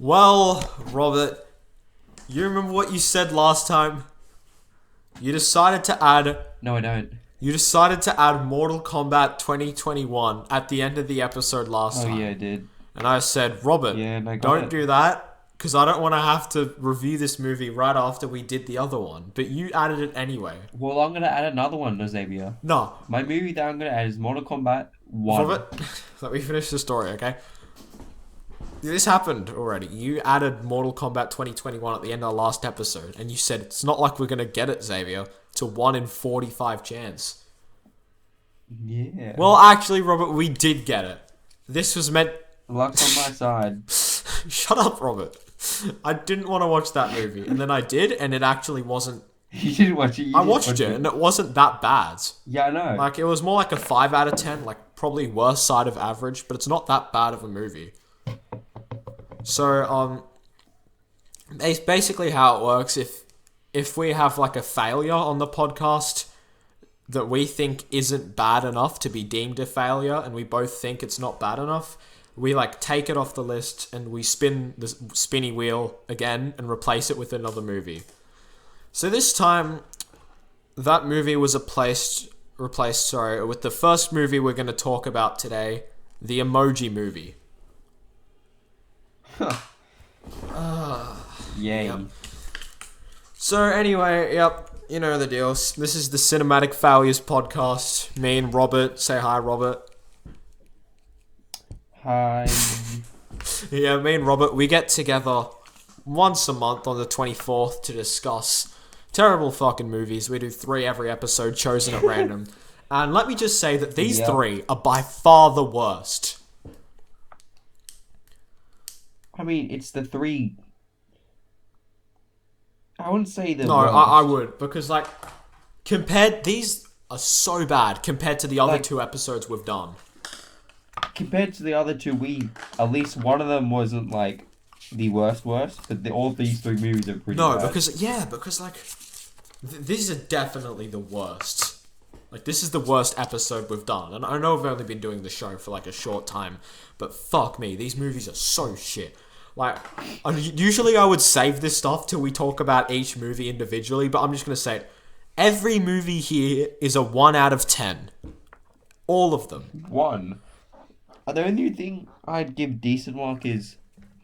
Well, Robert, you remember what you said last time? You decided to add... No, I don't. You decided to add Mortal Kombat 2021 at the end of the episode last time. Oh, yeah, I did. And I said, Robert, Yeah, and I got don't it. do that, because I don't want to have to review this movie right after we did the other one. But you added it anyway. Well, I'm going to add another one, Xavier. No. My movie that I'm going to add is Mortal Kombat 1. Robert, let me finish the story, okay? This happened already. You added Mortal Kombat 2021 at the end of the last episode, and you said, it's not like we're going to get it, Xavier. It's a 1 in 45 chance. Yeah. Well, actually, Robert, we did get it. This was meant... Luck's on my side. Shut up, Robert. I didn't want to watch that movie, and then I did, and it actually wasn't... You didn't watch it. I watched it, and it wasn't that bad. Yeah, I know. Like, it was more like a 5 out of 10, like, probably worst side of average, but it's not that bad of a movie. So, it's basically how it works. If we have, like, a failure on the podcast that we think isn't bad enough to be deemed a failure, and we both think it's not bad enough, we, like, take it off the list, and we spin the spinny wheel again and replace it with another movie. So this time, that movie was replaced with the first movie we're going to talk about today, the Emoji Movie. Yay. Yep. So anyway, yep, you know the deal. This is the Cinematic Failures podcast. Me and Robert. Say hi, Robert. Hi. Yeah, me and Robert, we get together once a month on the 24th to discuss terrible fucking movies. We do 3 every episode, chosen at random. And let me just say that these 3 are by far the worst. I mean, it's the 3... I wouldn't say the No, worst. I would, because, like, these are so bad compared to the other 2 episodes we've done. Compared to the other 2, at least one of them wasn't, like, the worst, but all these 3 movies are pretty bad. Because, like, these are definitely the worst. Like, this is the worst episode we've done. And I know we've only been doing the show for, like, a short time, but fuck me, these movies are so shit. Like, usually I would save this stuff till we talk about each movie individually, but I'm just going to say it. Every movie here is a 1 out of 10. All of them. 1. The only thing I'd give decent mark is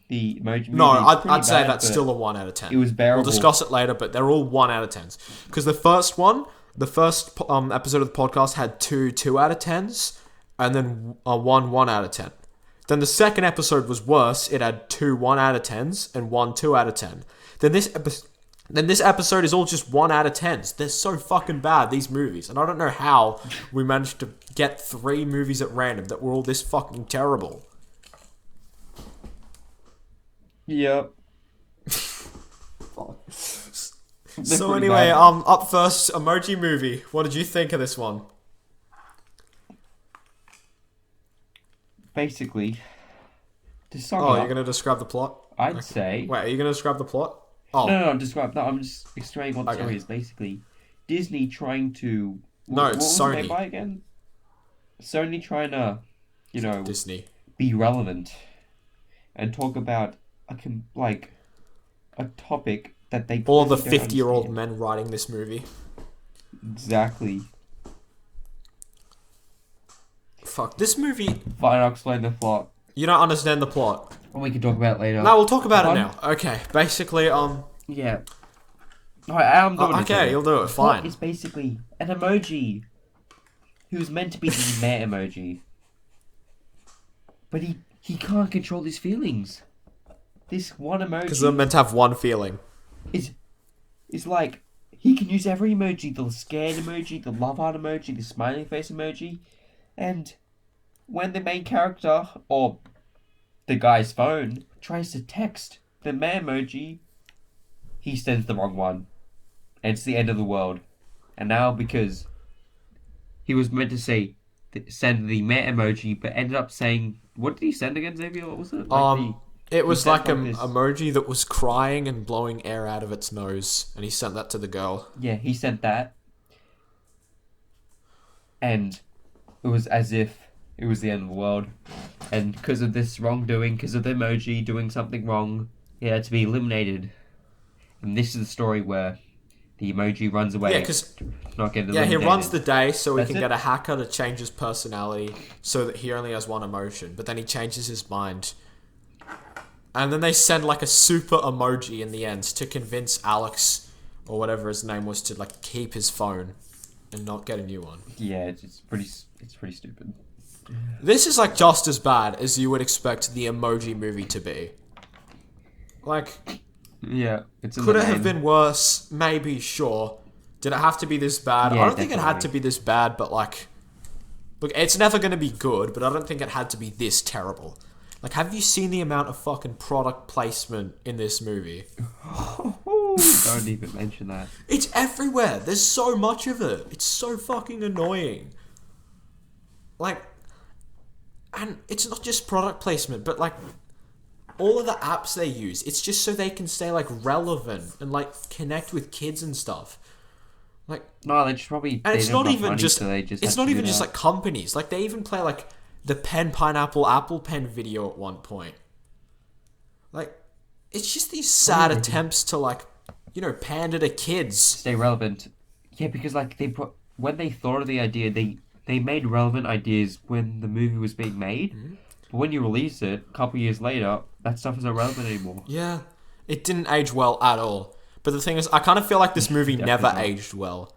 the Emoji Movie. No, It's pretty I'd say bad, that's but still a 1 out of 10. It was bearable. We'll discuss it later, but they're all 1 out of 10s. Because the first episode of the podcast had 2 out of 10s, and then a 1 out of 10. Then the second episode was worse. It had 2 1 out of 10s and 1 2 out of 10. Then this episode is all just 1 out of 10s. They're so fucking bad, these movies. And I don't know how we managed to get 3 movies at random that were all this fucking terrible. Yep. So anyway, up first, Emoji Movie. What did you think of this one? Basically, to sum Oh, up, you're going to describe the plot? I'd say... Wait, are you going to describe the plot? Oh. No, I'm just explaining what the story is. Basically, Disney trying to... No, it's what was Sony. it made by again? Sony trying to, Disney. be relevant and talk about a topic that they... All the clearly don't 50-year-old understand. men writing this movie. Exactly. Fuck, this movie... Fine, I'll explain the plot. You don't understand the plot. We can talk about it later. No, we'll talk about it Fine. now. Okay, basically, Yeah. Alright, I'm doing it. okay, you'll do it, fine. It's basically an emoji who's meant to be the meh emoji. But he can't control his feelings. This one emoji... Because they're meant to have one feeling. is like... He can use every emoji. The scared emoji, the love heart emoji, the smiley face emoji. And when the main character, or the guy's phone, tries to text the meh emoji, he sends the wrong one. And it's the end of the world. And now because he was meant to say, send the meh emoji, but ended up saying... What did he send again, Xavier? What was it? It was sent like an this- emoji that was crying and blowing air out of its nose. And he sent that to the girl. Yeah, he sent that. And it was as if it was the end of the world. And because of this wrongdoing, because of the emoji doing something wrong, he had to be eliminated. And this is the story where the emoji runs away. Yeah, because not get he eliminated. runs the day so he That's can it? get a hacker to change his personality so that he only has one emotion. But then he changes his mind. And then they send like a super emoji in the end to convince Alex or whatever his name was to like keep his phone and not get a new one. Yeah, it's pretty stupid. This is like just as bad as you would expect the Emoji Movie to be. Like, Yeah, it's in could the it have name. been worse? Maybe, sure. Did it have to be this bad? Yeah, I don't think it had definitely. to be this bad, but like, look, it's never going to be good, but I don't think it had to be this terrible. Like, have you seen the amount of fucking product placement in this movie? Don't even mention that. It's everywhere. There's so much of it. It's so fucking annoying. Like, and it's not just product placement, but like, all of the apps they use, it's just so they can stay like relevant and like connect with kids and stuff. Like, No, they just probably. and they it's don't not have even money, just so they just it's have not to do even just that. like companies. Like they even play like the pen pineapple apple pen video at one point. Like, it's just these sad attempts to like, you know, pander to kids. Stay relevant. Yeah, because like when they thought of the idea, they made relevant ideas when the movie was being made. Mm-hmm. But when you release it a couple years later, that stuff isn't relevant anymore. Yeah, it didn't age well at all. But the thing is, I kind of feel like this movie never Definitely. aged well.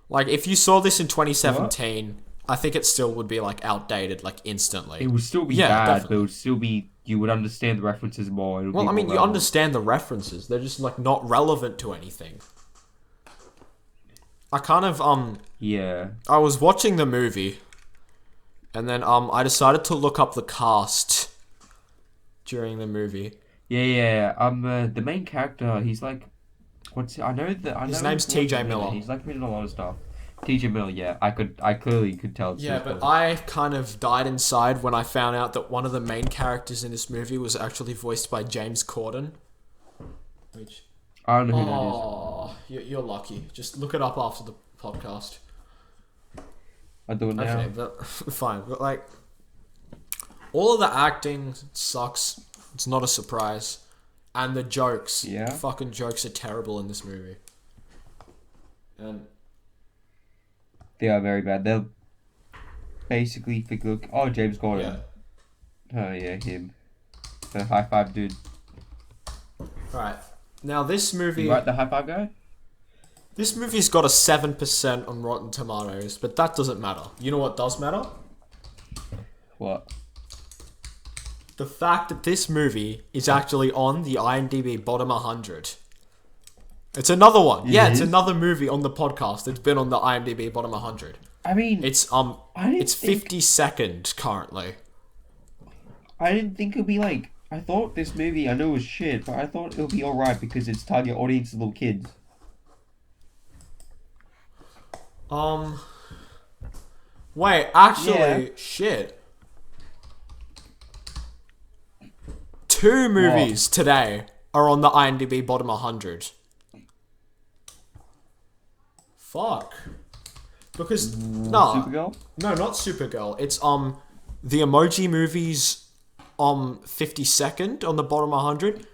Like, if you saw this in 2017, I think it still would be, like, outdated, like, instantly. It would still be Yeah, bad, definitely. but it would still be. You would understand the references more. It would Well, be I mean, more you relevant. understand the references. They're just, like, not relevant to anything. I kind of, Yeah. I was watching the movie, and then, I decided to look up the cast during the movie. Yeah. The main character, he's like, I know that. I His know name's his voice TJ in it. Miller. He's like been in a lot of stuff. TJ Miller, yeah. I clearly could tell. Yeah, but I kind of died inside when I found out that one of the main characters in this movie was actually voiced by James Corden. Which, I don't know who that oh, you're lucky. Just look it up after the podcast. is. I do it now. Okay, but fine. But like, all of the acting sucks. It's not a surprise, and the jokes, Yeah? fucking jokes are terrible in this movie. And They are very bad. They'll basically think, look, oh, James yeah. Corden. Oh, yeah, him. The high five dude. Right. Now this movie. You right, the high five guy? This movie's got a 7% on Rotten Tomatoes, but that doesn't matter. You know what does matter? What? The fact that this movie is actually on the IMDb bottom 100. It's another one. It Yeah, it's is? another movie on the podcast that's been on the IMDb bottom 100. I mean, It's I didn't it's think- 52nd currently. I didn't think it'd be like. I thought this movie, I know it was shit, but I thought it would be alright because its target audience is little kids. Wait, actually, Yeah. shit. 2 movies today are on the IMDb bottom 100. Fuck. Because Supergirl? no, not Supergirl. It's the Emoji Movie's 52nd on the bottom 100,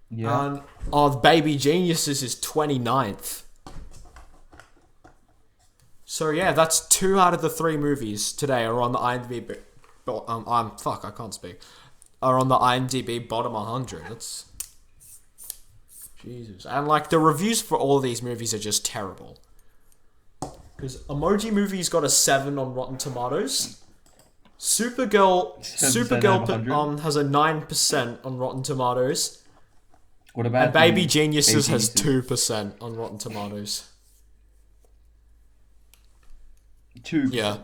Yeah. and Baby Geniuses is 29th. So yeah, that's 2 out of the 3 movies today are on the IMDb. I can't speak. Are on the IMDb bottom 100. That's Jesus. And like the reviews for all of these movies are just terrible. Because Emoji Movie's got a 7 on Rotten Tomatoes. Supergirl 7% out of 100. has a 9% on Rotten Tomatoes. What about And Baby the Geniuses Baby has Geniuses? 2% on Rotten Tomatoes. 2? Yeah.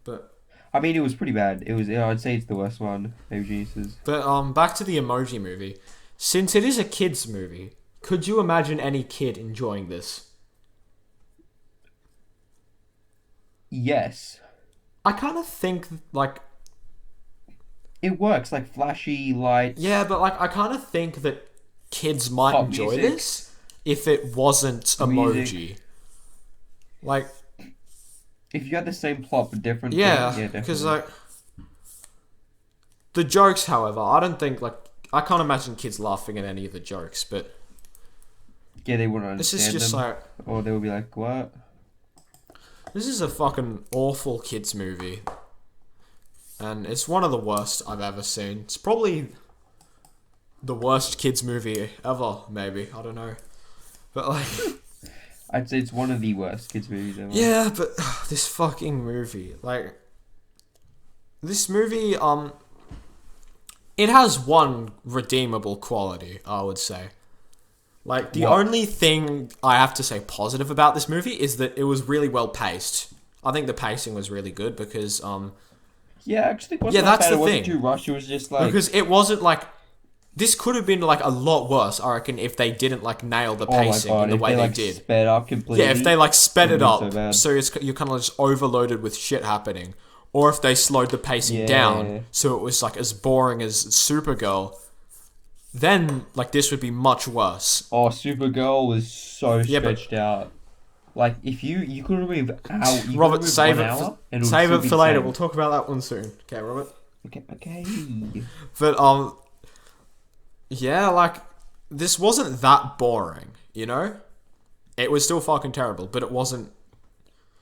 But I mean, it was pretty bad. It was. I'd say it's the worst one. Baby Geniuses. back to the Emoji Movie. Since it is a kids movie, could you imagine any kid enjoying this? Yes. I kind of think like It works, like flashy lights. yeah, but like I kind of think that kids might Pop enjoy music. this if it wasn't emoji. Music. Like if you had the same plot but different thing, Yeah, because definitely. like the jokes, however, I don't think like I can't imagine kids laughing at any of the jokes, but Yeah, they wouldn't this is understand just them, like or they would be like, "What?" this is a fucking awful kids movie, and it's one of the worst I've ever seen. It's probably the worst kids movie ever, maybe. I don't know. But like I'd say it's one of the worst kids movies ever. yeah, but this fucking movie, like this movie it has one redeemable quality, I would say. Like the What? only thing I have to say positive about this movie is that it was really well paced. I think the pacing was really good because Yeah, actually, it yeah, wasn't that that's bad. the It wasn't thing. too rushed. It was just like, Because it wasn't like this could have been like a lot worse, I reckon, if they didn't like nail the oh my pacing in god, the if way they they like did. sped up completely. Yeah, if they like sped it would've been up, so bad. so you're kind of just overloaded with shit happening, or if they slowed the pacing Yeah. down, so it was like as boring as Supergirl, then like this would be much worse. Oh, Supergirl was so Yeah, but- stretched out. Like, if you could remove hour, you Robert, could remove save 1 it. hour, and it would Save still it be for the later. same. We'll talk about that one soon. Okay, Robert. Okay. But yeah, like this wasn't that boring. You know, it was still fucking terrible, but it wasn't.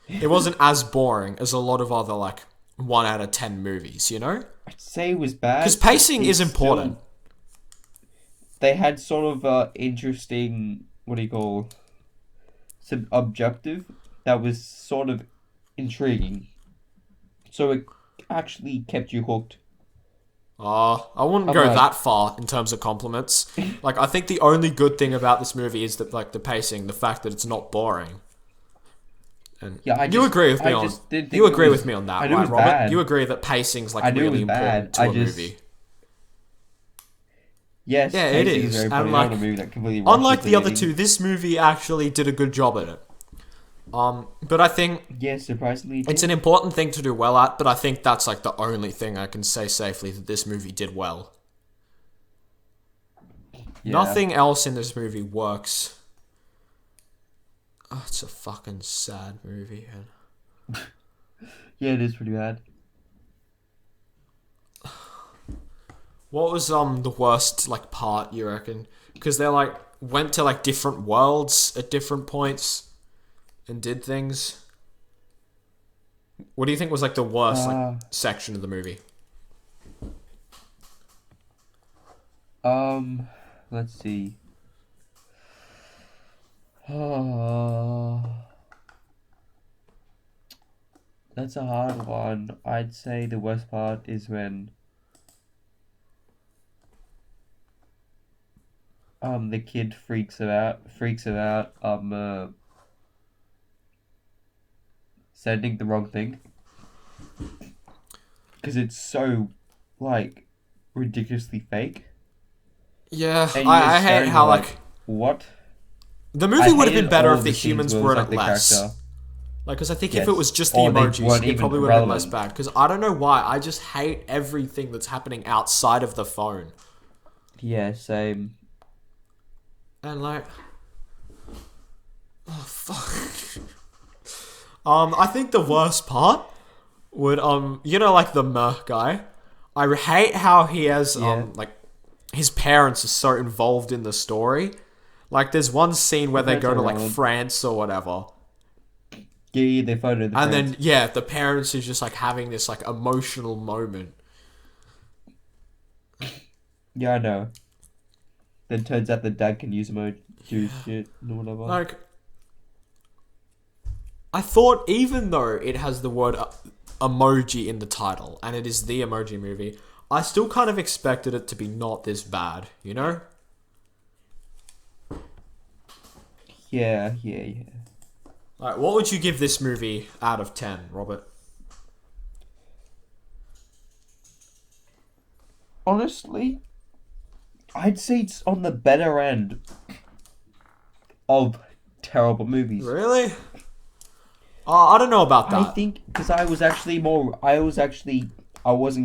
It wasn't as boring as a lot of other like 1 out of 10 movies. You know, I'd say it was bad. because pacing It's is important. still- they had sort of interesting, what do you call, some objective that was sort of intriguing. So it actually kept you hooked. I wouldn't I'm go like- that far in terms of compliments. Like, I think the only good thing about this movie is that, like, the pacing, the fact that it's not boring. And Yeah, you agree with me on. just didn't think You it agree was- with me on that, I knew it right, was Robert? bad. You agree that pacing's like I knew it really was bad. important to I a just- movie. Yes, Yeah, it pacing is. very And, important. like, Not a movie that completely rushed Unlike into the other anything. two, this movie actually did a good job at it. But I think Yeah, surprisingly, it it's did. an important thing to do well at. But I think that's like the only thing I can say safely that this movie did well. Yeah. Nothing else in this movie works. Oh, it's a fucking sad movie. Man. Yeah, it is pretty bad. What was the worst like part you reckon? Because they like went to like different worlds at different points and did things. What do you think was like the worst like section of the movie? Let's see. That's a hard one. I'd say the worst part is when the kid freaks about sending the wrong thing, because it's so like ridiculously fake. Yeah, And I you're hate staring how like, like what? the movie would have been hated better all if of the scenes humans where it were was, in like, it the less. character. Like, because I think if Yes. it was just the Or they emojis, weren't it even probably would have been less relevant. bad. Because I don't know why, I just hate everything that's happening outside of the phone. Yeah, same. And like, oh fuck. I think the worst part would you know, like the Merc guy. I hate how he has Yeah. like his parents are so involved in the story. Like, there's one scene where they Parents go are to like relevant. France or whatever. Yeah, they photo the And friends. then, yeah, the parents is just like having this like emotional moment. Yeah, I know. Then turns out the dad can use emoji shit and whatever. Like, I thought even though it has the word emoji in the title and it is the Emoji Movie, I still kind of expected it to be not this bad, you know? Yeah. Like, what would you give this movie out of 10, Robert? Honestly, I'd say it's on the better end of terrible movies. Really? I don't know about I that. think because I wasn't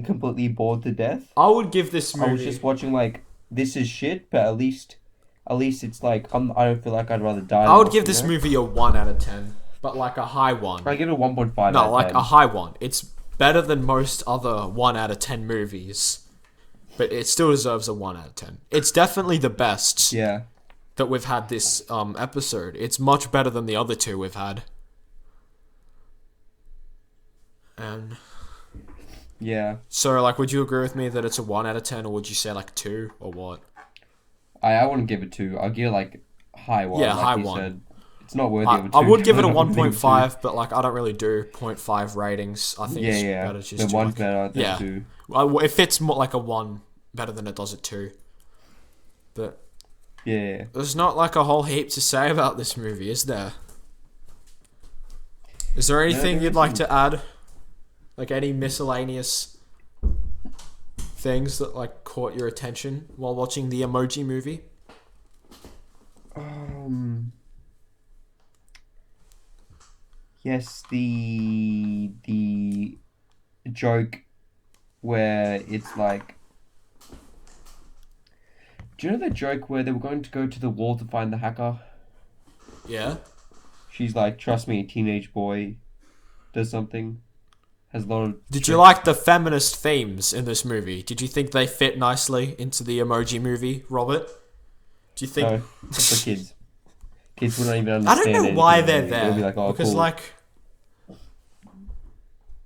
completely bored to death. I would give this movie... I was just watching like, this is shit, but at least it's like I don't feel like I'd rather die. I would than give watch, this you know? movie a 1 out of 10. but like a high one. I give it a 1.5 out No, of like 10. a high one. It's better than most other 1 out of 10 movies, but it still deserves a 1 out of 10. It's definitely the best Yeah. that we've had this episode. It's much better than the other two we've had. And Yeah. so, like, would you agree with me that it's a 1 out of 10, or would you say like 2, or what? I wouldn't give it 2. I'll give it like high 1. Yeah, like high you 1. said. It's not worthy of a 2. I would give it a I'm not gonna give it 1.5, but like I don't really do 0.5 ratings. I think it's better to just the do 1's like, better than yeah. 2. It fits more like a 1 better than it does a 2. But Yeah. there's not like a whole heap to say about this movie, is there? Is there anything there you'd like isn't. to add? Like any miscellaneous things that like caught your attention while watching the Emoji Movie? Yes, the joke where it's like, do you know the joke where they were going to go to the wall to find the hacker? Yeah. She's like, trust me, a teenage boy does something, has a lot of Did you tricks." like the feminist themes in this movie? Did you think they fit nicely into the Emoji Movie, Robert? Do you think? No, it's for kids. Kids wouldn't even I understand. don't know why anything, they're really. there. They'll be like, oh, because cool. like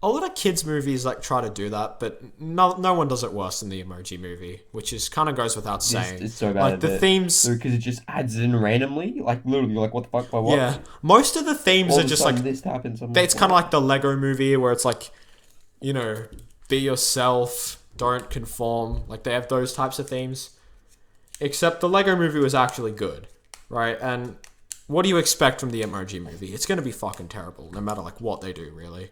a lot of kids movies like try to do that, but no one does it worse than the Emoji Movie, which is kind of goes without saying. It's so bad. Like the themes, because it just adds in randomly. Like literally, you're like, what the fuck? By what? yeah. Most of the themes All are of a just sudden like this happens. it's kind of like the Lego Movie where it's like, you know, be yourself, don't conform. Like they have those types of themes. Except the Lego Movie was actually good, right? And what do you expect from the Emoji Movie? It's going to be fucking terrible, no matter like what they do, really.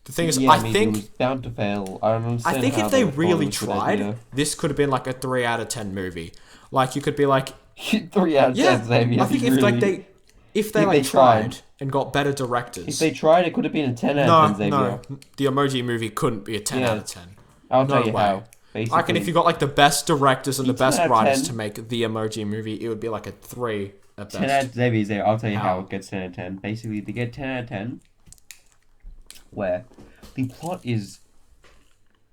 The thing is, I it think was bound to fail. I don't understand. I think how if they would really follow a good tried, this could have been like a 3 out of 10 movie. Like you could be like, idea. 3 out of 10, yeah, Xavier. I think if really, like they if they If like they tried tried. and got better directors. if they tried, it could have been a 10 out of 10, Xavier. no, the Emoji Movie couldn't be a 10 Yeah. out of 10. I'll No tell you way. how. Basically, I reckon if you got like the best directors and the It's 10 best out of writers 10. to make the Emoji Movie, it would be like a 3 at 10 out best. of Xavier, I'll tell you how How? it gets 10 out of 10. Basically, they get 10 out of 10, where the plot is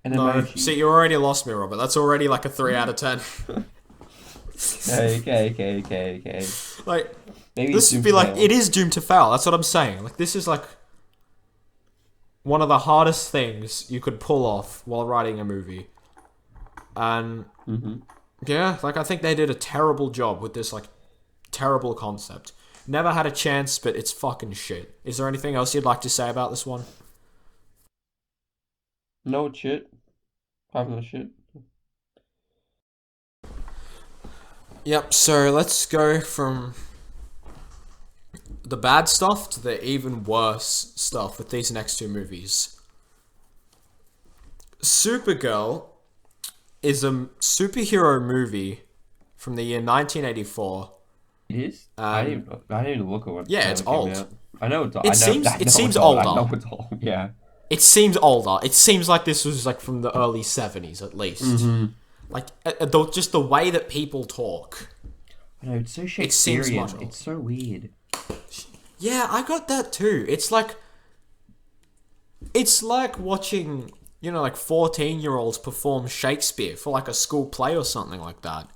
an No, emoji. see, you already lost me, Robert. That's already like a 3 out of 10. Okay. Like, Maybe this it's would doomed be to like, fail. it is doomed to fail. That's what I'm saying. Like, this is like one of the hardest things you could pull off while writing a movie. And yeah, like I think they did a terrible job with this like terrible concept. Never had a chance, but it's fucking shit. Is there anything else you'd like to say about this one? No, it's shit. Have no shit. Yep, so let's go from the bad stuff to the even worse stuff with these next two movies. Supergirl is a superhero movie from the year 1984. It is? I didn't even look at what. Yeah, when it's it came old. out. I know it's old. It seems older. I know it's old. Yeah. It seems older. It seems like this was like from the early 70s at least. Like just the way that people talk. I know it's so seems Shakespearean. much older. It's so weird. Yeah, I got that too. It's like watching, you know, like 14-year-olds perform Shakespeare for like a school play or something like that.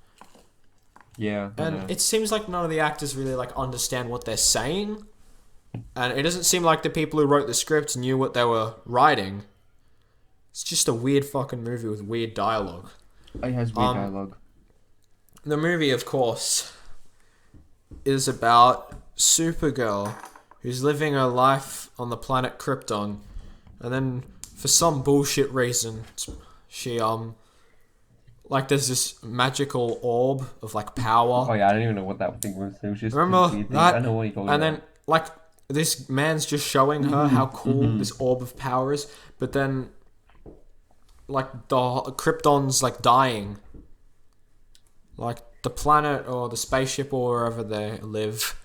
Yeah. I know. And it seems like none of the actors really like understand what they're saying. And it doesn't seem like the people who wrote the script knew what they were writing. It's just a weird fucking movie with weird dialogue. It has weird dialogue. The movie, of course, is about Supergirl, who's living her life on the planet Krypton, and then for some bullshit reason, she like there's this magical orb of like power. Oh yeah, I don't even know what that thing was. It was just Remember this weird thing. that? I know what you're talking And about. then like this man's just showing her how cool this orb of power is, but then like the Krypton's like dying. Like the planet or the spaceship or wherever they live,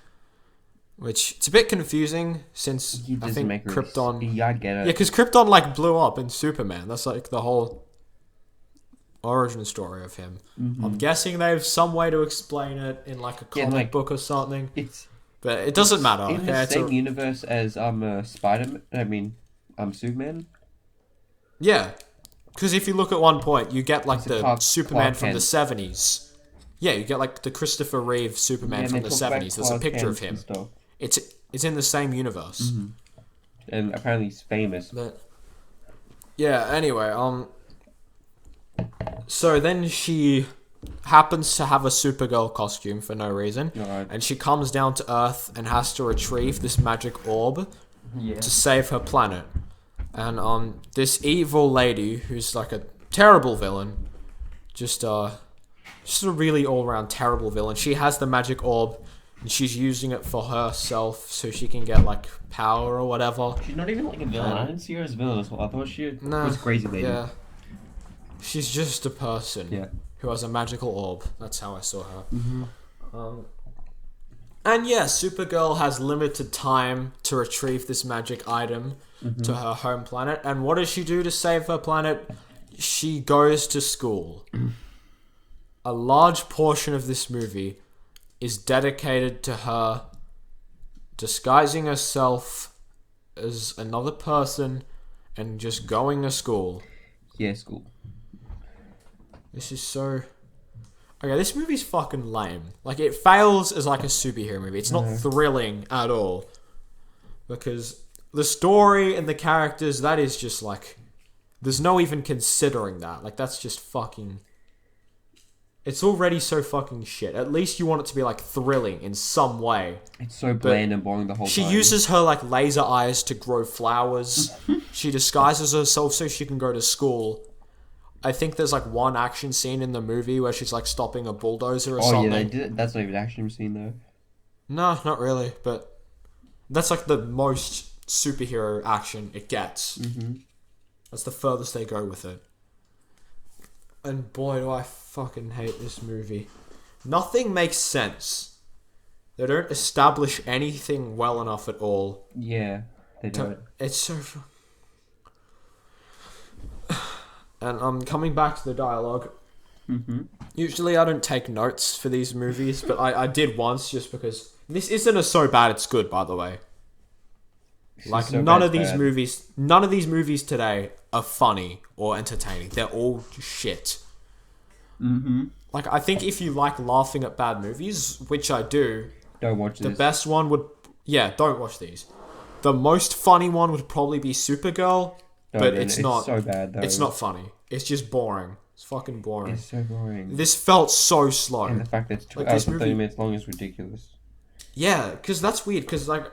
which it's a bit confusing since It I doesn't think make Krypton. Yeah, I get it. Yeah, because Krypton like blew up in Superman. That's like the whole origin story of him. I'm guessing they have some way to explain it in like a comic like- book or something. It's But it doesn't matter. In Okay, the it's same universe as Superman. yeah. Because if you look at one point, you get like It's the Superman from the 70s. Yeah, you get like the Christopher Reeve Superman from the 70s. There's a picture of him. It's in the same universe. Mm-hmm. And apparently he's famous. But, yeah, anyway, so then she happens to have a Supergirl costume for no reason. Right. And she comes down to Earth and has to retrieve this magic orb to save her planet. And this evil lady, who's like a terrible villain, just a really all-around terrible villain. She has the magic orb, and she's using it for herself so she can get like power or whatever. She's not even like a villain. I didn't see her as a villain as well. I thought she was a crazy lady. Yeah, she's just a person. Yeah. Who has a magical orb. That's how I saw her. Mm-hmm. And yeah, Supergirl has limited time to retrieve this magic item to her home planet. And what does she do to save her planet? She goes to school. A large portion of this movie is dedicated to her disguising herself as another person and just going to school. Yeah, school. This is so... Okay, this movie's fucking lame. Like, it fails as, like, a superhero movie. It's not thrilling at all. Because the story and the characters, that is just, like... There's no even considering that. Like, that's just fucking... It's already so fucking shit. At least you want it to be, like, thrilling in some way. It's so bland and boring the whole time. She uses her, like, laser eyes to grow flowers. She disguises herself so she can go to school. I think there's like one action scene in the movie where she's like stopping a bulldozer or something. Oh yeah, they did. That's not even an action scene though. No, not really. But that's like the most superhero action it gets. Mm-hmm. That's the furthest they go with it. And boy, do I fucking hate this movie. Nothing makes sense. They don't establish anything well enough at all. Yeah, they don't. It's so... And coming back to the dialogue, usually I don't take notes for these movies, but I did once just because... This isn't so bad it's good, by the way. Like, so none of these movies today are funny or entertaining. They're all shit. Mm-hmm. Like, I think if you like laughing at bad movies, which I do... Don't watch this. The best one would... Yeah, don't watch these. The most funny one would probably be Supergirl... But it's not so bad though. It's not funny. It's just boring. It's fucking boring. It's so boring. This felt so slow. And the fact that it's 2 hours and 30 minutes long is ridiculous. Yeah, because that's weird. Because like,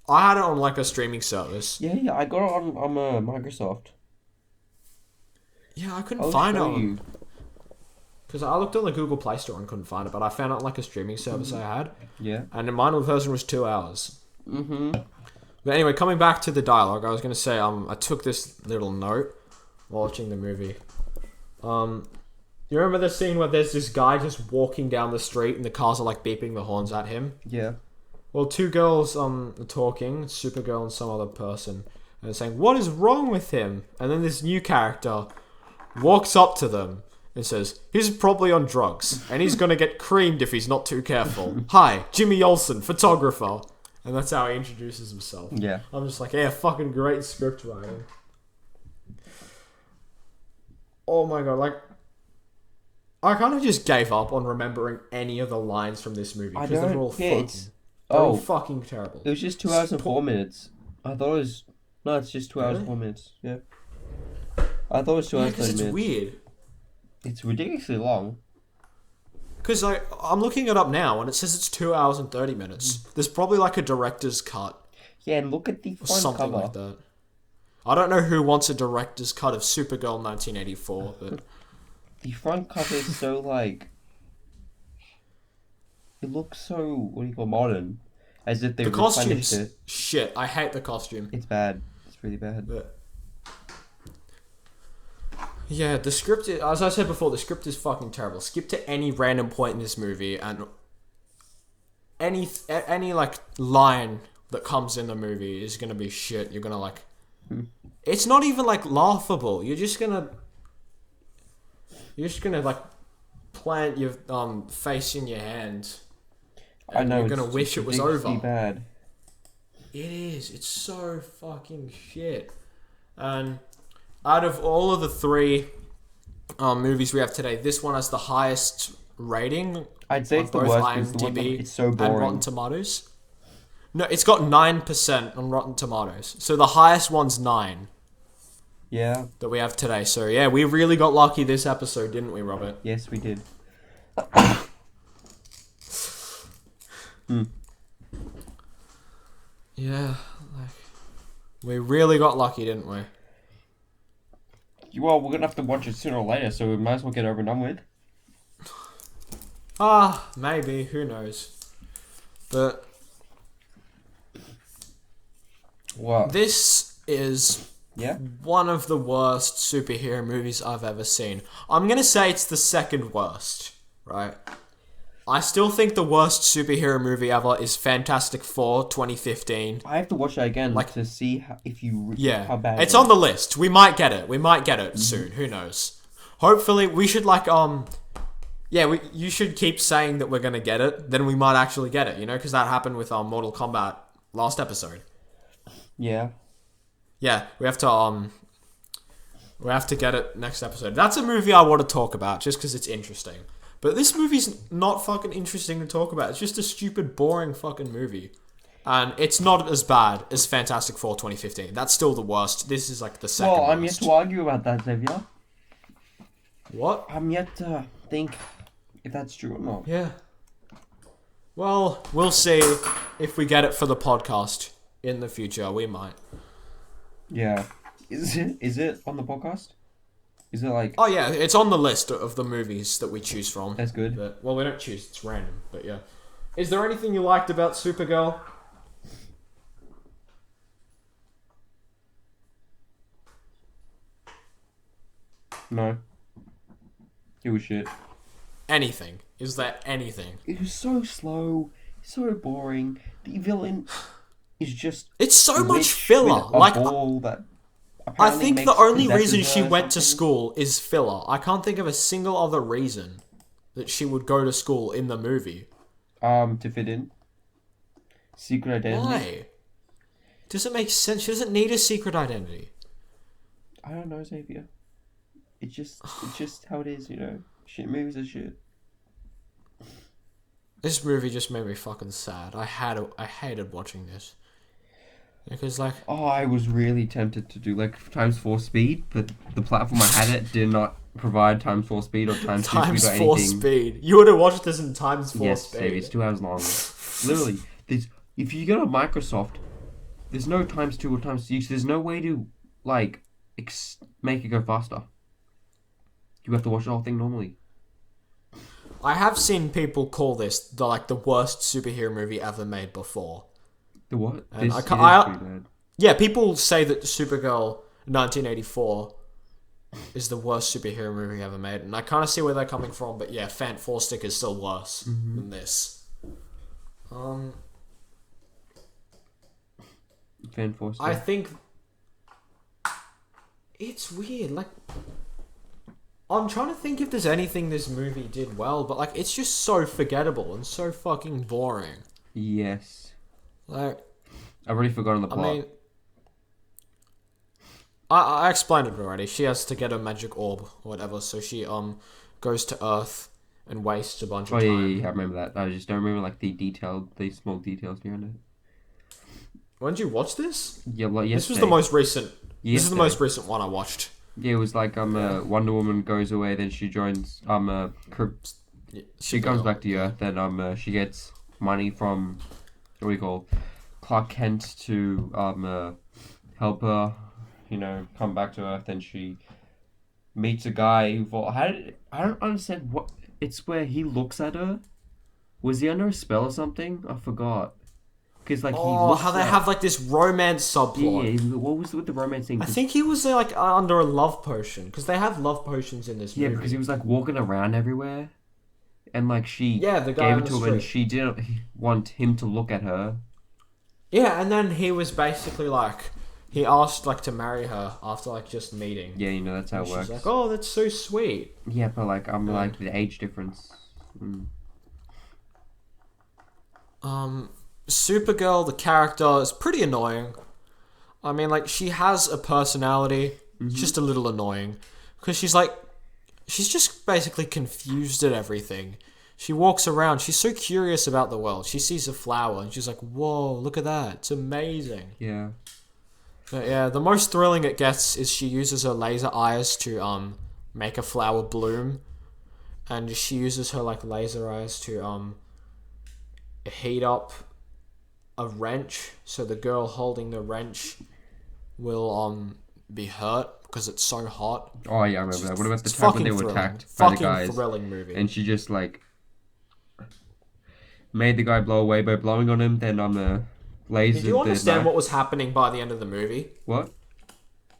I had it on like a streaming service. Yeah, I got it on Microsoft. Yeah, I couldn't find it. Because I looked on the Google Play Store and couldn't find it, but I found it on like a streaming service I had. Yeah. And mine version was 2 hours. Mm-hmm. But anyway, coming back to the dialogue, I was going to say, I took this little note while watching the movie. You remember the scene where there's this guy just walking down the street and the cars are like beeping the horns at him? Yeah. Well, two girls are talking, Supergirl and some other person, and they're saying, "What is wrong with him?" And then this new character walks up to them and says, "He's probably on drugs, and he's going to get creamed if he's not too careful. Hi, Jimmy Olsen, photographer." And that's how he introduces himself. Yeah. I'm just like, yeah, fucking great script writing. Oh my god, like... I kind of just gave up on remembering any of the lines from this movie. Because they're all fucking terrible. It was just 2 hours and 4 minutes. I thought it was... No, it's just 2 hours and 4 minutes. Yeah. I thought it was 2 hours and 30 minutes. it's weird. It's ridiculously long. Because like, I'm looking it up now and it says it's 2 hours and 30 minutes. There's probably like a director's cut. Yeah, and look at the front something cover. Like that. I don't know who wants a director's cut of Supergirl 1984, but... The front cover is so like... It looks so, what do you call, modern. As if they replenished it. Shit, I hate the costume. It's bad. It's really bad. But... Yeah, the script, as I said before, the script is fucking terrible. Skip to any random point in this movie and any like line that comes in the movie is gonna be shit. You're gonna like, it's not even like laughable. You're just gonna like plant your face in your hand. I and know, you're gonna it's wish it was ridiculously over. bad. It is. It's so fucking shit. And out of all of the three movies we have today, this one has the highest rating I'd say on it's the both worst because the one IMDb it's so and Rotten boring. Tomatoes. No, it's got 9% on Rotten Tomatoes. So the highest one's 9 Yeah. that we have today. So yeah, we really got lucky this episode, didn't we, Robert? Yes, we did. Yeah, like we really got lucky, didn't we? Well, we're gonna have to watch it sooner or later, so we might as well get it over and done with. Maybe, who knows. But What? this is Yeah? one of the worst superhero movies I've ever seen. I'm gonna say it's the second worst, right? I still think the worst superhero movie ever is Fantastic Four 2015. I have to watch that again Like- to see how, if you Yeah, how bad it's it on is. the list. We might get it. We might get it soon. Who knows? Hopefully, we should you should keep saying that we're gonna get it. Then we might actually get it. You know, because that happened with Mortal Kombat last episode. Yeah. Yeah, we have to get it next episode. That's a movie I want to talk about just because it's interesting. But this movie's not fucking interesting to talk about. It's just a stupid, boring fucking movie. And it's not as bad as Fantastic Four 2015. That's still the worst. This is like the second Well, worst. I'm yet to argue about that, Xavier. What? I'm yet to think if that's true or not. Yeah. Well, we'll see if we get it for the podcast in the future. We might. Yeah. Is it on the podcast? Is it like... Oh yeah, it's on the list of the movies that we choose from. That's good. But, well, we don't choose. It's random. But yeah. Is there anything you liked about Supergirl? No. It was shit. Anything. Is there anything? It was so slow, so boring. The villain is just... It's so a much witch filler. with a Like, ball that I apparently think makes the only possesses reason she her or went to something. school is filler. I can't think of a single other reason that she would go to school in the movie. To fit in. Secret identity. Why? Does it make sense? She doesn't need a secret identity. I don't know, Xavier. It's just how it is, you know. Shit movies are shit. This movie just made me fucking sad. I hated watching this. Because, like... Oh, I was really tempted to do like ×4 speed, but the platform I had it did not provide ×4 speed or ×2 speed or anything. ×4 speed. You would have watched this in ×4 Yes, speed. Xavier, it's 2 hours long. Literally, if you go to Microsoft, there's no ×2 or ×3. There's no way to like make it go faster. You have to watch the whole thing normally. I have seen people call this the worst superhero movie ever made before. The what? And This I is ca- pretty bad. Yeah, people say that Supergirl 1984 is the worst superhero movie ever made, and I kind of see where they're coming from. But yeah, Fant 4 Stick is still worse than this. ×4 I think it's weird. Like, I'm trying to think if there's anything this movie did well, but like, it's just so forgettable and so fucking boring. Yes. Like, I've already forgotten the plot. I mean, I explained it already. She has to get a magic orb or whatever, so she goes to Earth and wastes a bunch Oh of yeah, time. yeah, I remember that. I just don't remember like the small details behind it. When did you watch this? Yeah, like yesterday. This was the most recent. This is the Yesterday. most recent one I watched. Yeah, it was like Wonder Woman goes away, then she joins she comes back to Earth, then she gets money from what do you call Clark Kent to help her, you know, come back to Earth. Then she meets a guy who I don't understand what it's where he looks at her. Was he under a spell or something? I forgot. Because like he looks how they at, have like this romance subplot. yeah, what was with the romance thing? I think he was like under a love potion because they have love potions in this Yeah, movie. because he was like walking around everywhere, and like she the guy gave on it the to him, and street. she didn't want him to look at her. Yeah, and then he was basically like he asked like to marry her after like just meeting. Yeah, you know that's how And it works. she's like, "Oh, that's so sweet." Yeah, but like like the age difference. Supergirl, the character, is pretty annoying. I mean, like, she has a personality, just a little annoying. Because she's just basically confused at everything. She walks around, she's so curious about the world. She sees a flower and she's like, whoa, look at that, it's amazing. Yeah. But yeah, the most thrilling it gets is she uses her laser eyes to make a flower bloom. And she uses her like laser eyes to heat up a wrench, so the girl holding the wrench will be hurt because it's so hot. Oh yeah, I remember that. What about the time when they were attacked by the guys? Fucking thrilling movie. And she just like made the guy blow away by blowing on him. Then on the laser. Did you understand what was happening by the end of the movie? What?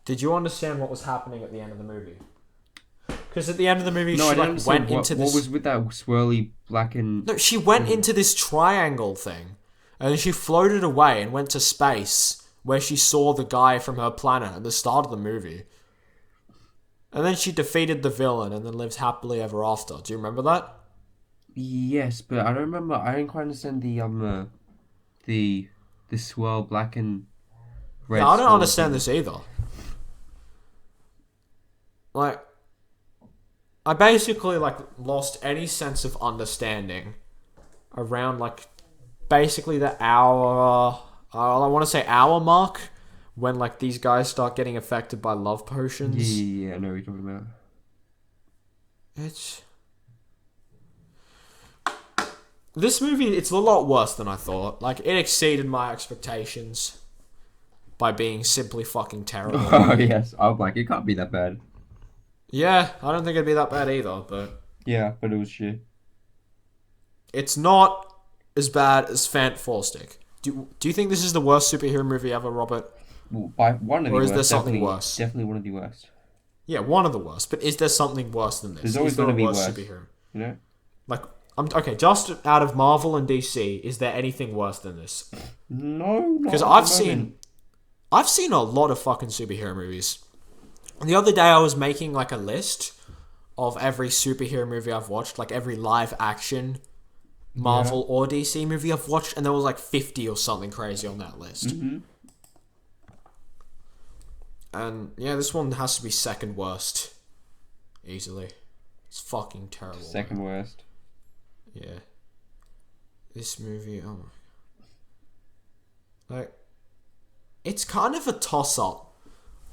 Did you understand what was happening at the end of the movie? Because at the end of the movie, No, she like went into this. What was with that swirly black and? No, she went into this triangle thing, and then she floated away and went to space, where she saw the guy from her planet at the start of the movie. And then she defeated the villain and then lives happily ever after. Do you remember that? Yes, but I don't remember. I didn't quite understand the swirl black and red. Yeah, I don't understand this either. Like, I basically like lost any sense of understanding around like basically the hour. I want to say hour mark. When, like, these guys start getting affected by love potions. Yeah, I know what you're talking about. This movie, it's a lot worse than I thought. Like, it exceeded my expectations by being simply fucking terrible. Oh, yes. I was like, it can't be that bad. Yeah, I don't think it'd be that bad either, but... Yeah, but it was shit. It's not as bad as Fantastic. Do you think this is the worst superhero movie ever, Robert? Well, by one of the or worst. Is there something worse? Definitely one of the worst. Yeah, one of the worst. But is there something worse than this? There's always going to be worse. Superhero? You know? Like, okay, just out of Marvel and DC, is there anything worse than this? No, because I've seen a lot of fucking superhero movies. And the other day I was making like a list of every superhero movie I've watched, like every live action Marvel or DC movie I've watched, and there was like 50 or something crazy on that list. Mm-hmm. And yeah, this one has to be second worst. Easily. It's fucking terrible. Second worst. Yeah. This movie, oh my... Like, it's kind of a toss-up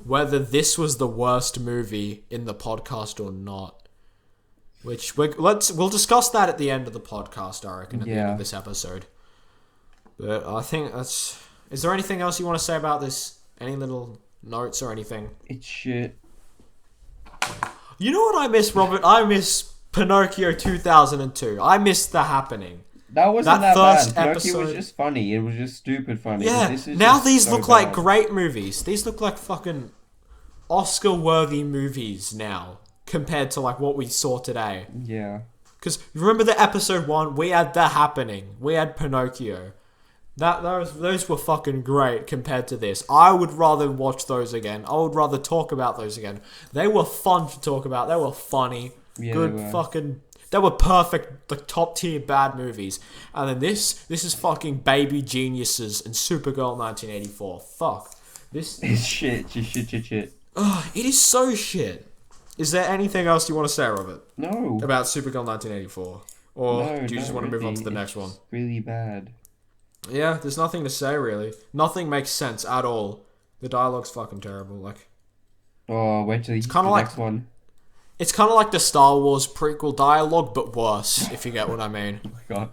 whether this was the worst movie in the podcast or not. Which, we'll discuss that at the end of the podcast, I reckon, at the end of this episode. But I think that's... Is there anything else you want to say about this? Any little notes or anything? It's shit. You know what I miss, Robert? I miss Pinocchio 2002. I miss The Happening. That wasn't that first bad. episode... Pinocchio was just funny. It was just stupid funny. Yeah, this is now just these so look bad. like great movies. These look like fucking Oscar-worthy movies now, compared to like what we saw today. Yeah. Because remember the episode 1, we had The Happening. We had Pinocchio. Those were fucking great compared to this. I would rather watch those again. I would rather talk about those again. They were fun to talk about. They were funny. Yeah, good fucking... They were perfect, like top tier bad movies. And then this is fucking Baby Geniuses and Supergirl 1984. Fuck. This is shit. Just shit. It is so shit. Is there anything else you want to say, Robert? No. About Supergirl 1984? Or do you just want to move on to the next one? Really bad. Yeah, there's nothing to say really. Nothing makes sense at all. The dialogue's fucking terrible. Like, oh, wait till the next one. It's kind of like the Star Wars prequel dialogue, but worse, if you get what I mean. Oh my god.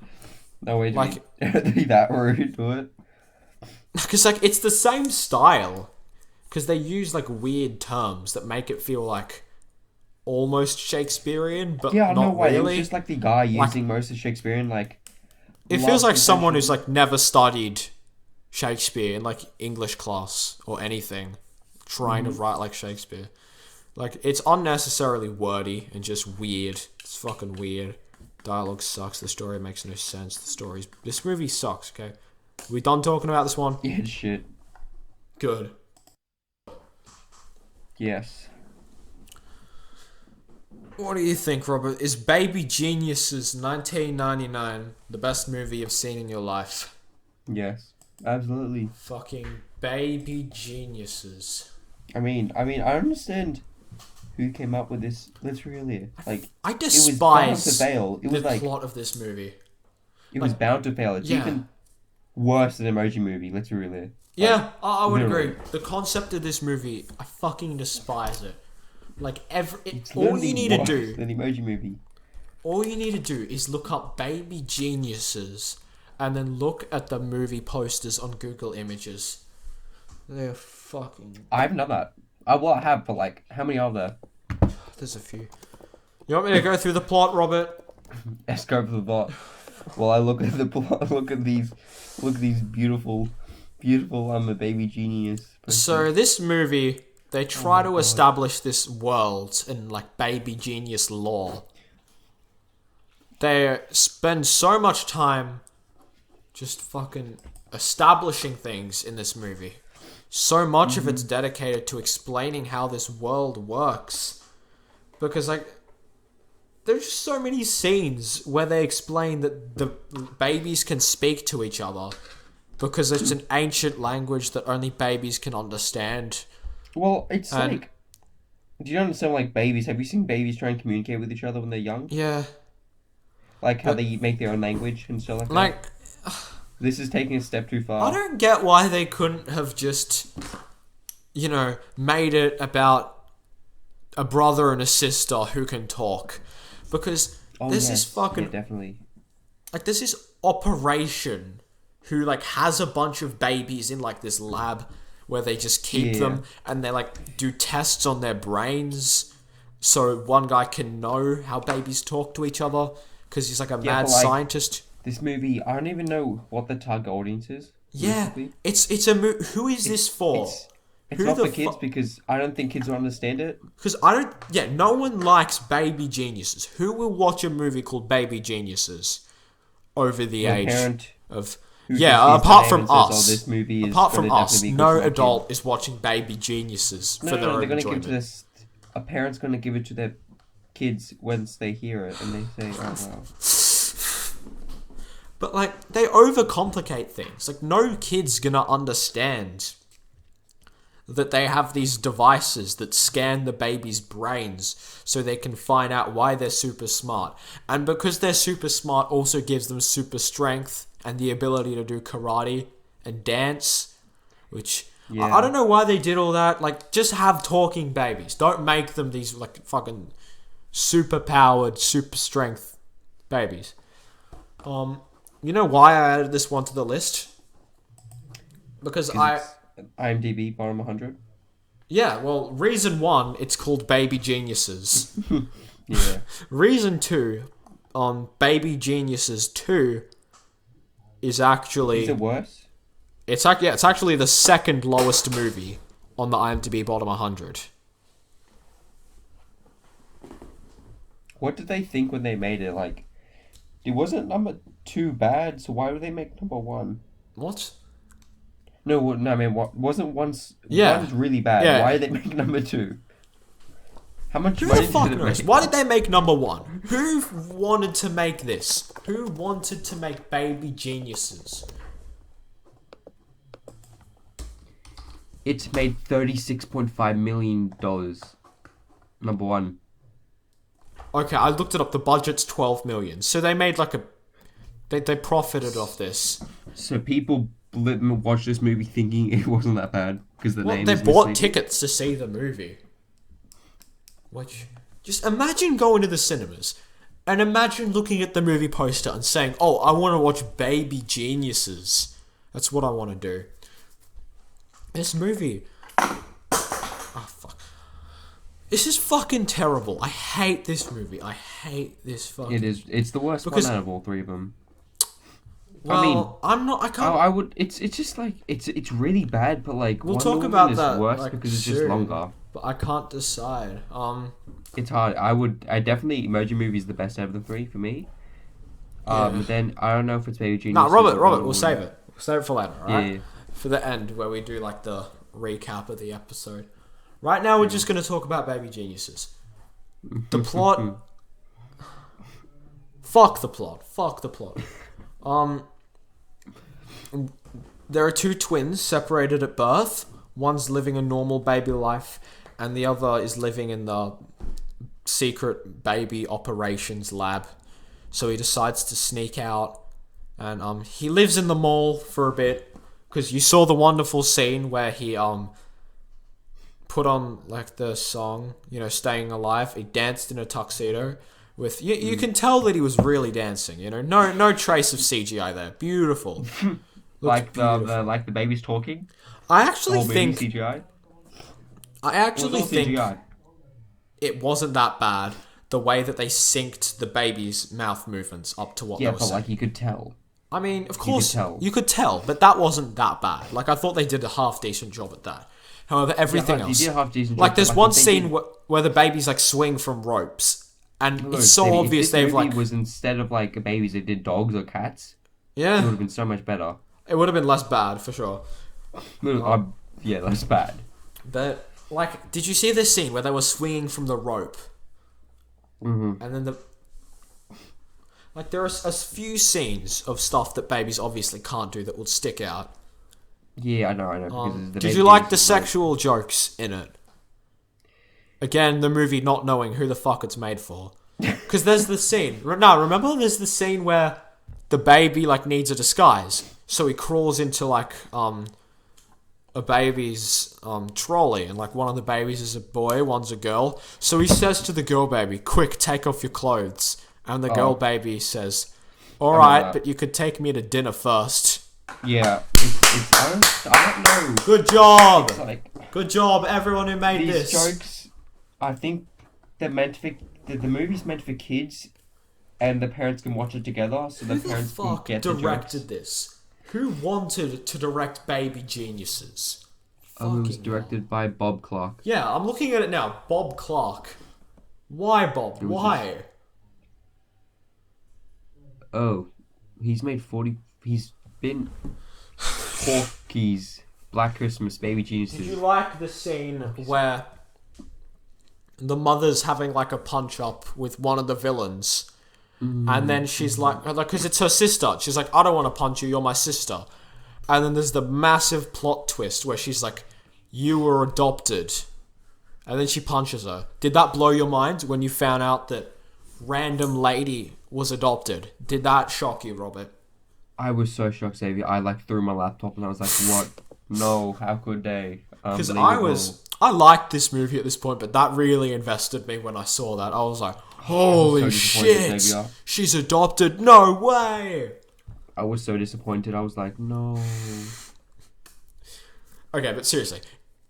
No way to be that rude to it. Because, like, it's the same style. Because they use, like, weird terms that make it feel, like, almost Shakespearean, but not really. It was just, like, the guy using most of Shakespearean, like... It feels like someone who's, like, never studied Shakespeare in, like, English class or anything, trying to write like Shakespeare. Like, it's unnecessarily wordy and just weird. It's fucking weird. Dialogue sucks. The story makes no sense. This movie sucks, okay? We done talking about this one? Yeah, shit. Good. Yes. What do you think, Robert? Is Baby Geniuses 1999 the best movie you've seen in your life? Yes, absolutely. Fucking Baby Geniuses. I mean, I understand who came up with this literally. Like, I it was bound to despise fail. It was the like plot of this movie. it was bound to fail. It's Yeah. even worse than Emoji Movie, literally. Yeah, I would literally. agree. The concept of this movie, I fucking despise it. Like It's all literally you need to worse do, than Emoji Movie. all you need to do is look up Baby Geniuses, and then look at the movie posters on Google Images. They're fucking. I haven't done that. I will have, but like, how many are there? There's a few. You want me to go through the plot, Robert? Let's go for the bot. Well, I look at the plot. Look at these beautiful. I'm a baby genius. So this movie, they try to God. establish this world in like baby genius lore. They spend so much time just fucking establishing things in this movie. So much of it's dedicated to explaining how this world works. Because like there's just so many scenes where they explain that the babies can speak to each other because it's an ancient language that only babies can understand. Well, it's And- like, do you understand like babies? Have you seen babies try and communicate with each other when they're young? Yeah. Like how But- they make their own language and stuff like that. Like, This is taking a step too far. I don't get why they couldn't have just, made it about a brother and a sister who can talk. Because there's this fucking, yeah, definitely. like, there's this operation who, like, has a bunch of babies in, like, this lab where they just keep Yeah. them and they, like, do tests on their brains so one guy can know how babies talk to each other because he's, like, a mad but, like, scientist. This movie, I don't even know what the target audience is. Yeah, basically. it's a who is this for? It's Who not the for kids because I don't think kids will understand it. Because no one likes Baby Geniuses. Who will watch a movie called Baby Geniuses over the The age parent of... who Yeah, just sees the apart name from and says, "Oh, us. this movie is Apart from gonna us, definitely be good no for my adult kids." is watching Baby Geniuses for their No, own they're going to give enjoyment. it to this. A parent's going to give it to their kids once they hear it and they say, "Oh wow." But, like, they overcomplicate things. Like, no kid's gonna understand that they have these devices that scan the baby's brains so they can find out why they're super smart. And because they're super smart also gives them super strength and the ability to do karate and dance, which... Yeah. I don't know why they did all that. Like, just have talking babies. Don't make them these, like, fucking super-powered, super-strength babies. You know why I added this one to the list? Because IMDb bottom 100. Yeah, well, reason one, it's called Baby Geniuses. Yeah. Reason two, Baby Geniuses 2 is actually... Is it worse? It's actually the second lowest movie on the IMDb bottom 100. What did they think when they made it? Like, it wasn't number 2 bad, so why would they make number 1? What? No, I mean, what wasn't one's Yeah. one's really bad. Yeah. Why did they make number 2? How much Who money the fuck did it knows? make? Why did they make number 1? Who wanted to make this? Who wanted to make Baby Geniuses? It's made $36.5 million. Number 1. Okay, I looked it up. The budget's 12 million. So they made like a... They profited off this. So people watched this movie thinking it wasn't that bad because the Well, name they is bought misleading. tickets to see the movie. Which... Just imagine going to the cinemas and imagine looking at the movie poster and saying, "Oh, I want to watch Baby Geniuses." That's what I want to do. This movie... Oh, fuck. This is fucking terrible. I hate this movie. I hate this fucking... It is. It's the worst Because- one out of all 3 of them. Well, I mean, I can't... I would. It's just like it's really bad, but like We'll Wonder talk Woman about is that, worse like, because it's just soon. longer. But I can't decide. It's hard. I definitely Emoji Movie is the best out of the 3 for me. Yeah. Then I don't know if it's Baby Genius. No, or Robert, Wonder we'll Woman. save it. We'll save it for later, alright? Yeah. For the end, where we do like the recap of the episode. Right now, we're just going to talk about Baby Geniuses. The plot. Fuck the plot. Fuck the plot. There are two twins separated at birth. One's living a normal baby life, and the other is living in the secret baby operations lab. So he decides to sneak out, and he lives in the mall for a bit, because you saw the wonderful scene where he put on like the song, Staying Alive. He danced in a tuxedo with you can tell that he was really dancing, no trace of CGI there. Beautiful. Like the baby's talking. I actually think CGI. I actually think CGI. It wasn't that bad. The way that they synced the baby's mouth movements up to what they were saying. Like you could tell. I mean, of course, you could tell, but that wasn't that bad. Like, I thought they did a half-decent job at that. However, everything else... They did a half-decent job. Like, there's one scene where the babies, like, swing from ropes, and it's so obvious they've, like... If this movie was instead of, like, babies, they did dogs or cats, yeah, it would have been so much better. It would have been less bad, for sure. Yeah, less bad. But, like, did you see this scene where they were swinging from the rope? Mm-hmm. And then Like, there are a few scenes of stuff that babies obviously can't do that will stick out. Yeah, I know. Did you like the sexual jokes in it? Again, the movie not knowing who the fuck it's made for. Because there's the scene... No, remember? There's the scene where the baby, like, needs a disguise. So he crawls into, like, a baby's trolley. And, like, one of the babies is a boy, one's a girl. So he says to the girl baby, "Quick, take off your clothes." And the girl baby says, "Alright, but you could take me to dinner first." Yeah, I don't know. Good job! Like, good job, everyone who made these this. jokes, I think they're meant for... The movie's meant for kids, and the parents can watch it together, so the parents can get the jokes. Who directed this? Who wanted to direct Baby Geniuses? It was directed by Bob Clark. Yeah, I'm looking at it now. Bob Clark. Why, Bob? Why? Oh, he's made 40... He's been... Porky's, Black Christmas, Baby Geniuses. Did you like the scene where the mother's having like a punch up with one of the villains, and then she's like, because it's her sister, she's like, "I don't want to punch you, you're my sister." And then there's the massive plot twist where she's like, "You were adopted," and then she punches her. Did that blow your mind when you found out that random lady was adopted? Did that shock you, Robert? I was so shocked, Xavier. I like threw my laptop and I was like, "What? No, how could they?" Because I liked this movie at this point, but that really invested me when I saw that. I was like, "Holy shit, Xavier. She's adopted! No way!" I was so disappointed. I was like, "No." Okay, but seriously,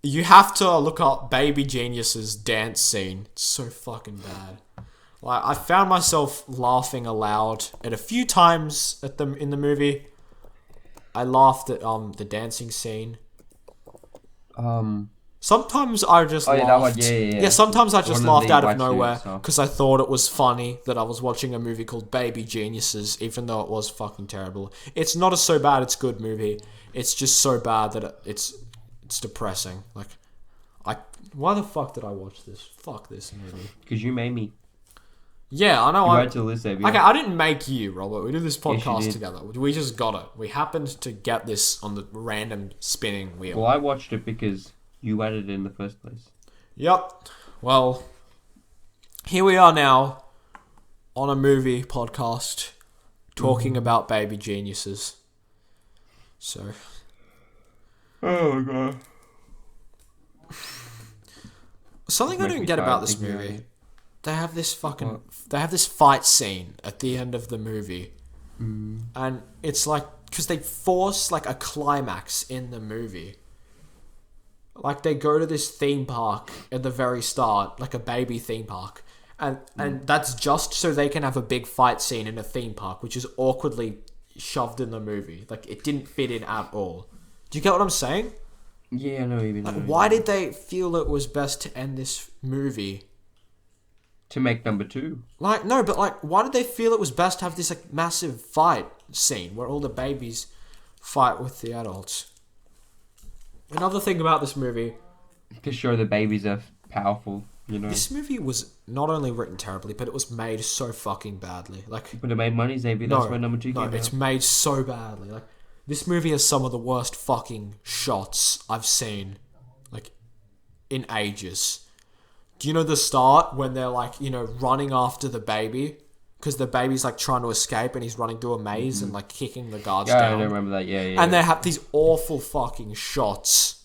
you have to look up Baby Genius's dance scene. It's so fucking bad. Like, I found myself laughing aloud at a few times in the movie. I laughed at the dancing scene. Sometimes I just laughed. That one, yeah. Sometimes I just laughed out of nowhere because I thought it was funny that I was watching a movie called Baby Geniuses, even though it was fucking terrible. It's not a so bad it's good movie. It's just so bad that it's depressing. Like, why the fuck did I watch this? Fuck this movie. Because you made me. Yeah, I know. You to list, okay, I didn't make you, Robert. We did this podcast together. We just got it. We happened to get this on the random spinning wheel. Well, I watched it because you added it in the first place. Yep. Well, here we are now on a movie podcast talking about Baby Geniuses. So. Oh, my God. Something I don't get about this movie. They have this fight scene at the end of the movie. And it's like, because they force like a climax in the movie. Like, they go to this theme park at the very start, like a baby theme park. And that's just so they can have a big fight scene in a theme park, which is awkwardly shoved in the movie. Like, it didn't fit in at all. Do you get what I'm saying? Yeah, I know even. Like, why did they feel it was best to end this movie? To make number 2. Like, no, but like, why did they feel it was best to have this like massive fight scene where all the babies fight with the adults? Another thing about this movie, to show the babies are powerful. You know. This movie was not only written terribly, but it was made so fucking badly. Like, But it made money, Xavier. That's why number 2 no, came it's out. made so badly. Like, this movie has some of the worst fucking shots I've seen, like, in ages. Do you know the start when they're like, running after the baby? Because the baby's like trying to escape and he's running through a maze and like kicking the guards Yeah, down. I don't remember that. Yeah. And they have these awful fucking shots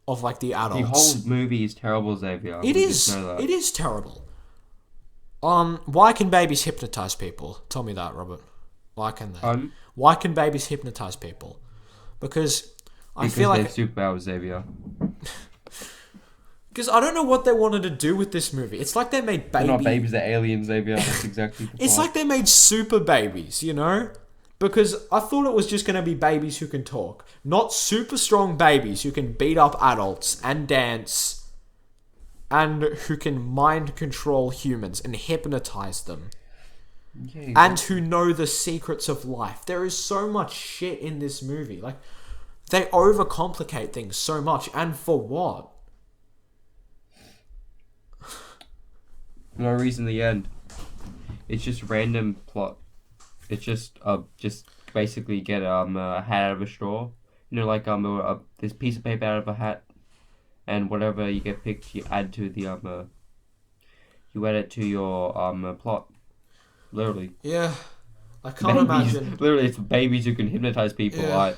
of like the adults. The whole movie is terrible, Xavier. It is. It is terrible. Why can babies hypnotize people? Tell me that, Robert. Why can they? Why can babies hypnotize people? Because I feel like they're superpowers, Xavier. Because I don't know what they wanted to do with this movie. It's like they made They're not babies, they're aliens, Xavier. That's exactly the It's point. like they made super babies, Because I thought it was just going to be babies who can talk. Not super strong babies who can beat up adults and dance. And who can mind control humans and hypnotize them. Yeah, And who know the secrets of life. There is so much shit in this movie. Like, they overcomplicate things so much. And for what? no reason in the end. It's just random plot. It's just basically get a hat out of a straw. Like this piece of paper out of a hat, and whatever you get picked, you add to the you add it to your plot. Literally. Yeah, I can't imagine. Literally, it's babies who can hypnotize people. Yeah.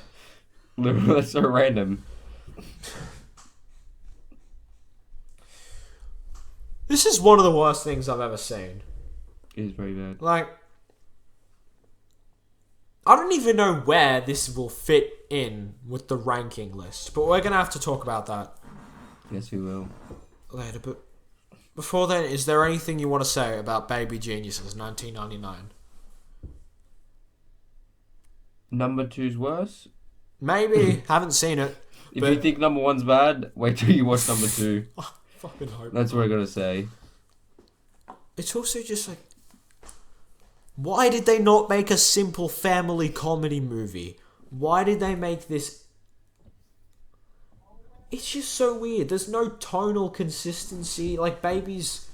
Literally, that's so random. This is one of the worst things I've ever seen. It is very bad. Like, I don't even know where this will fit in with the ranking list, but we're going to have to talk about that Yes, we will. later. But before then, is there anything you want to say about Baby Geniuses 1999? Number 2's worse? Maybe. Haven't seen it. If you think number 1's bad, wait till you watch number 2. I fucking hope. That's what I gotta say. It's also just like, why did they not make a simple family comedy movie? Why did they make this? It's just so weird. There's no tonal consistency. Like, babies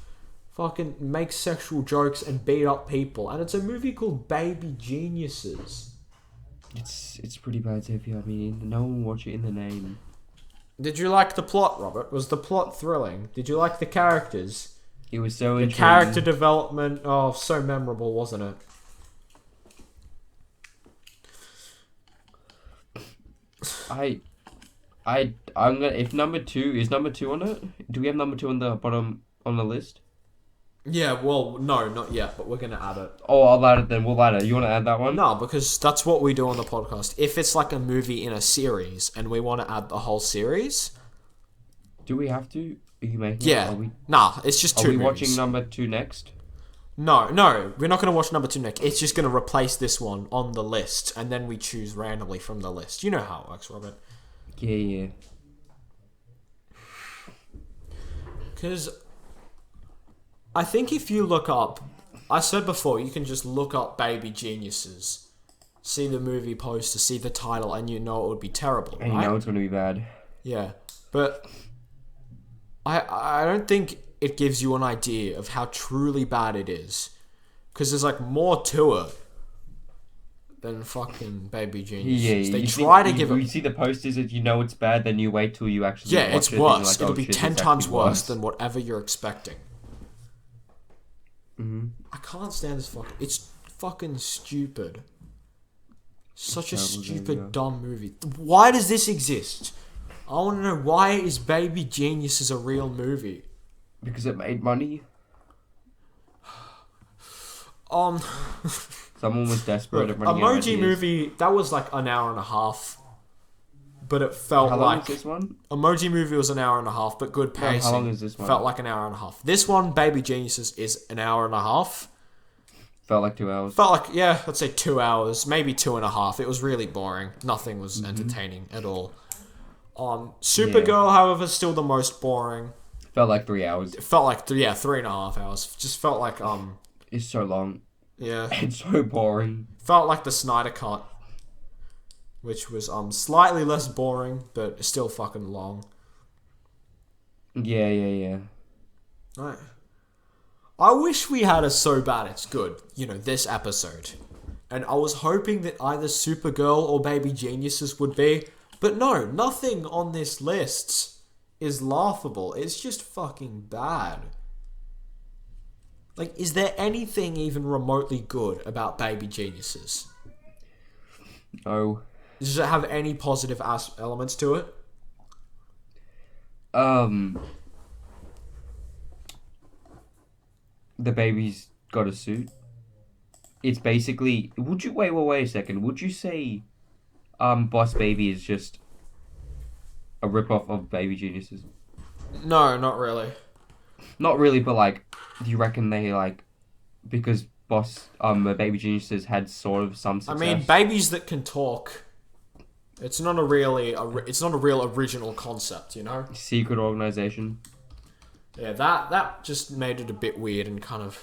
fucking make sexual jokes and beat up people. And it's a movie called Baby Geniuses. It's pretty bad, Xavier. I mean, no one will watch it in the name. Did you like the plot, Robert? Was the plot thrilling? Did you like the characters? It was so The intriguing. character development, so memorable, wasn't it? I'm gonna. If number 2 is number 2 on it, do we have number 2 on the bottom on the list? Yeah, well, no, not yet, but we're going to add it. Oh, I'll add it then. We'll add it. You want to add that one? No, because that's what we do on the podcast. If it's like a movie in a series and we want to add the whole series... Do we have to? Are you making Yeah. Nah, it's just two Are we movies. watching number 2 next? No, we're not going to watch number 2 next. It's just going to replace this one on the list, and then we choose randomly from the list. You know how it works, Robert. Yeah. Because I think if you look up... I said before, you can just look up Baby Geniuses, see the movie poster, see the title, and you know it would be terrible, And right? you know it's going to be bad. Yeah, but I don't think it gives you an idea of how truly bad it is, because there's like more to it than fucking Baby Geniuses. Yeah, They try to give You it. see the posters that you know it's bad, then you wait till you actually Yeah, watch it's it. And you're worse. like, It'll oh, be shit, 10 it's times actually worse than whatever you're expecting. Mm-hmm. I can't stand this fucking... It's fucking stupid. Such a stupid, dumb movie. Why does this exist? I want to know, why is Baby Geniuses a real movie? Because it made money. Someone was desperate at running out of Emoji ideas. Movie, that was like an hour and a half. But it felt How long like... is this one? Emoji Movie was an hour and a half, but good No, pacing. how long is this one? Felt like an hour and a half. This one, Baby Geniuses, is an hour and a half. Felt like 2 hours. Felt like, yeah, let's say 2 hours, maybe 2.5. It was really boring. Nothing was entertaining at all. Supergirl, however, is still the most boring. Felt like 3 hours. It felt like, 3.5 hours. Just felt like, It's so long. yeah. It's so boring. Felt like the Snyder Cut, which was slightly less boring, but still fucking long. Yeah. Right. I wish we had a So Bad It's Good, this episode. And I was hoping that either Supergirl or Baby Geniuses would be. But no, nothing on this list is laughable. It's just fucking bad. Like, is there anything even remotely good about Baby Geniuses? No. Does it have any positive elements to it? The baby's got a suit. It's basically. Would you wait a second? Would you say, Boss Baby is just a ripoff of Baby Geniuses? No, not really. Not really, but like, do you reckon they because Baby Geniuses had sort of some success? I mean, babies that can talk. It's not a real original concept, Secret organization. Yeah, that just made it a bit weird and kind of.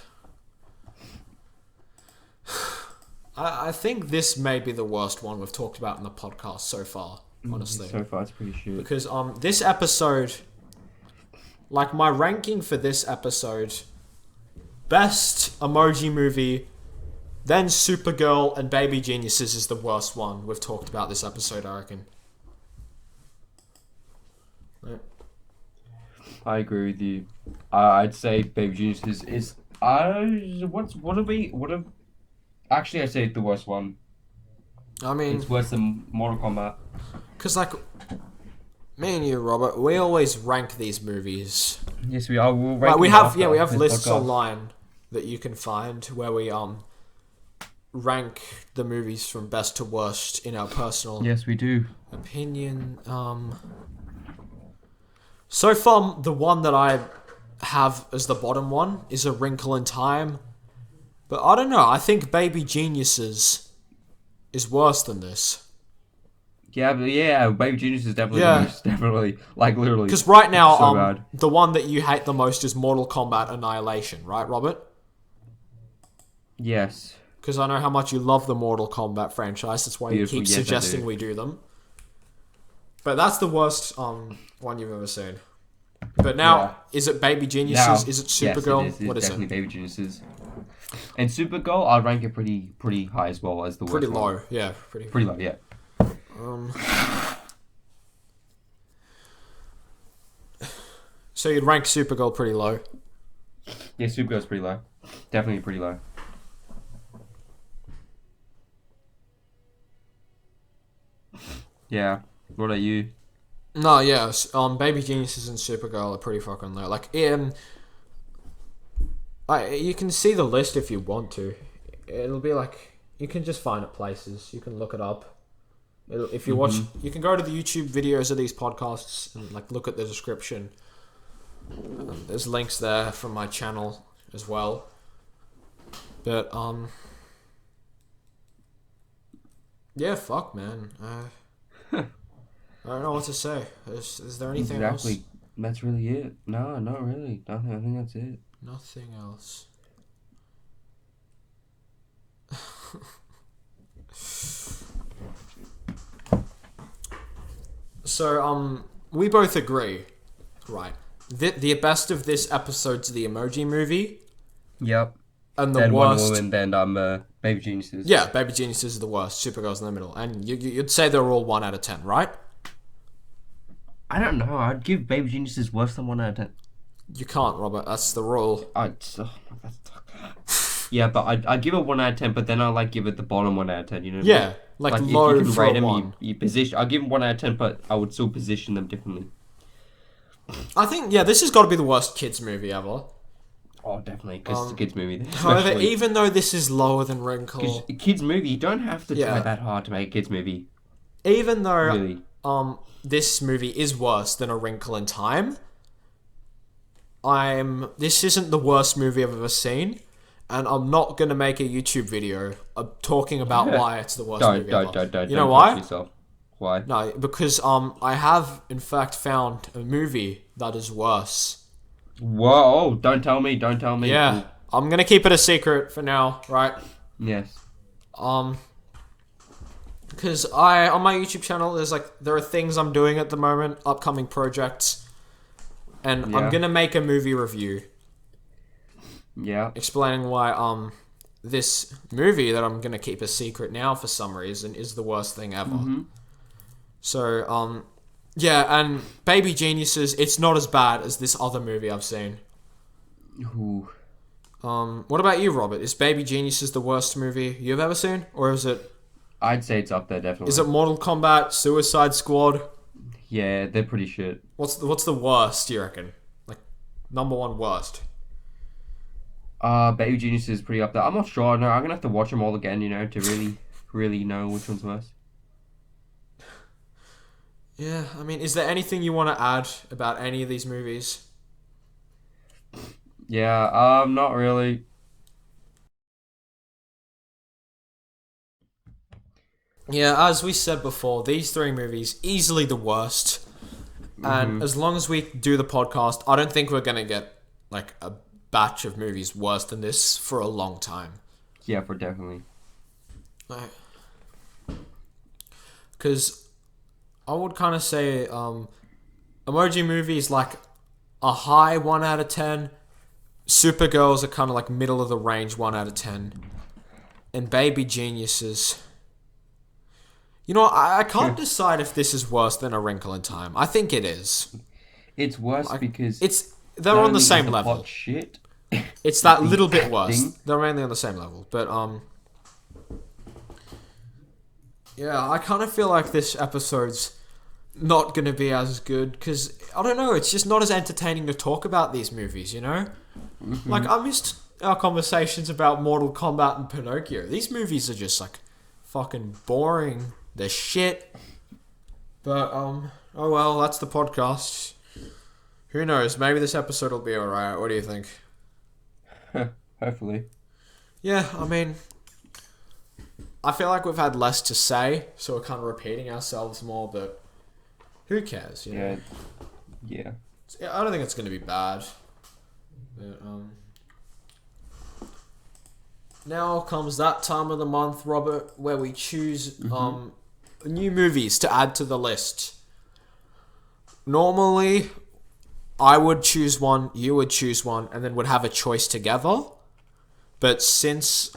I think this may be the worst one we've talked about in the podcast so far. Honestly, so far it's pretty shit. Because this episode, like my ranking for this episode, best Emoji Movie, then Supergirl and Baby Geniuses is the worst one we've talked about this episode, I reckon. Right. I agree with you. I'd say Baby Geniuses is. Actually, I'd say the worst one. I mean, it's worse than Mortal Kombat. Because, like, me and you, Robert, we always rank these movies. Yes, we are. We'll rank we have lists podcast online that you can find where we rank the movies from best to worst in our personal. Yes, we do. Opinion. So far, the one that I have as the bottom one is A Wrinkle in Time. But I don't know. I think Baby Geniuses is worse than this. Yeah, Baby Genius is definitely the most, definitely, like, literally. Because right now, so bad. The one that you hate the most is Mortal Kombat Annihilation, right, Robert? Yes. Because I know how much you love the Mortal Kombat franchise. That's why you keep suggesting we do them. But that's the worst one you've ever seen. But now, is it Baby Geniuses? Is it Supergirl? Yes, it is. What is it? Definitely Baby Geniuses. And Supergirl, I'd rank it pretty high as well as the worst Pretty one. low, yeah. Pretty low, yeah. So you'd rank Supergirl pretty low? Yeah, Supergirl's pretty low. Definitely pretty low. Yeah. What about you? No, yes. Baby Geniuses and Supergirl are pretty fucking low. Like, you can see the list if you want to. It'll be like, you can just find it places. You can look it up. If you watch, you can go to the YouTube videos of these podcasts and like look at the description. There's links there from my channel as well. But yeah, fuck, man. I don't know what to say. Is there anything else? Exactly. That's really it. No, not really. Nothing. I think that's it. Nothing else. So, we both agree, right? The best of this episode's the Emoji Movie. Yep. And the then worst... Wonder Woman, then Baby Geniuses. Yeah, Baby Geniuses is the worst. Supergirl's in the middle. And you'd say they're all 1 out of 10, right? I don't know. I'd give Baby Geniuses worse than 1 out of 10. You can't, Robert. That's the rule. Yeah, but I'd give it 1 out of 10, but then I'll give it the bottom 1 out of 10, you know what I mean? Yeah, like low if you can for rate a them, 1. you position. I'll give them 1 out of 10, but I would still position them differently. I think, this has got to be the worst kids movie ever. Oh, definitely, because it's a kids movie. However, even though this is lower than Wrinkle... A kids movie, you don't have to try that hard to make a kids movie. Even though really. This movie is worse than A Wrinkle in Time, this isn't the worst movie I've ever seen, and I'm not going to make a YouTube video talking about why it's the worst movie ever. Don't. You know why? Yourself. Why? No, because I have, in fact, found a movie that is worse. Whoa, don't tell me. Yeah, I'm going to keep it a secret for now, right? Yes. Because on my YouTube channel, there are things I'm doing at the moment, upcoming projects, and I'm going to make a movie review Yeah. explaining why this movie that I'm gonna keep a secret now for some reason is the worst thing ever. Mm-hmm. So yeah, and Baby Geniuses, it's not as bad as this other movie I've seen. Ooh. What about you, Robert? Is Baby Geniuses the worst movie you've ever seen, or is it I'd say it's up there, definitely. is it Mortal Kombat, Suicide Squad? Yeah, they're pretty shit. What's the worst you reckon? Like number one worst. Baby Genius is pretty up there. I'm not sure. No, I'm gonna have to watch them all again, to really know which one's worse. Yeah, I mean, is there anything you want to add about any of these movies? Yeah, not really. Yeah, as we said before, these three movies easily the worst. And as long as we do the podcast, I don't think we're gonna get like a batch of movies worse than this for a long time. Yeah, for definitely. Like, because I would kind of say Emoji Movie is like a high 1 out of 10. Supergirls are kind of like middle of the range 1 out of 10. And Baby Geniuses... You know, I can't decide if this is worse than A Wrinkle in Time. I think it is. It's worse because they're on the same level. Plot shit. It's that little bit acting. worse. They're mainly on the same level. But yeah, I kind of feel like this episode's not going to be as good because, I don't know, it's just not as entertaining to talk about these movies, Like, I missed our conversations about Mortal Kombat and Pinocchio. These movies are just, like, fucking boring. They're shit. But, oh well, that's the podcast. Who knows? Maybe this episode will be alright. What do you think? Hopefully. Yeah, I mean... I feel like we've had less to say, so we're kind of repeating ourselves more, but... Who cares, Yeah. I don't think it's going to be bad. But, now comes that time of the month, Robert, where we choose new movies to add to the list. Normally, I would choose one, you would choose one, and then would have a choice together. But since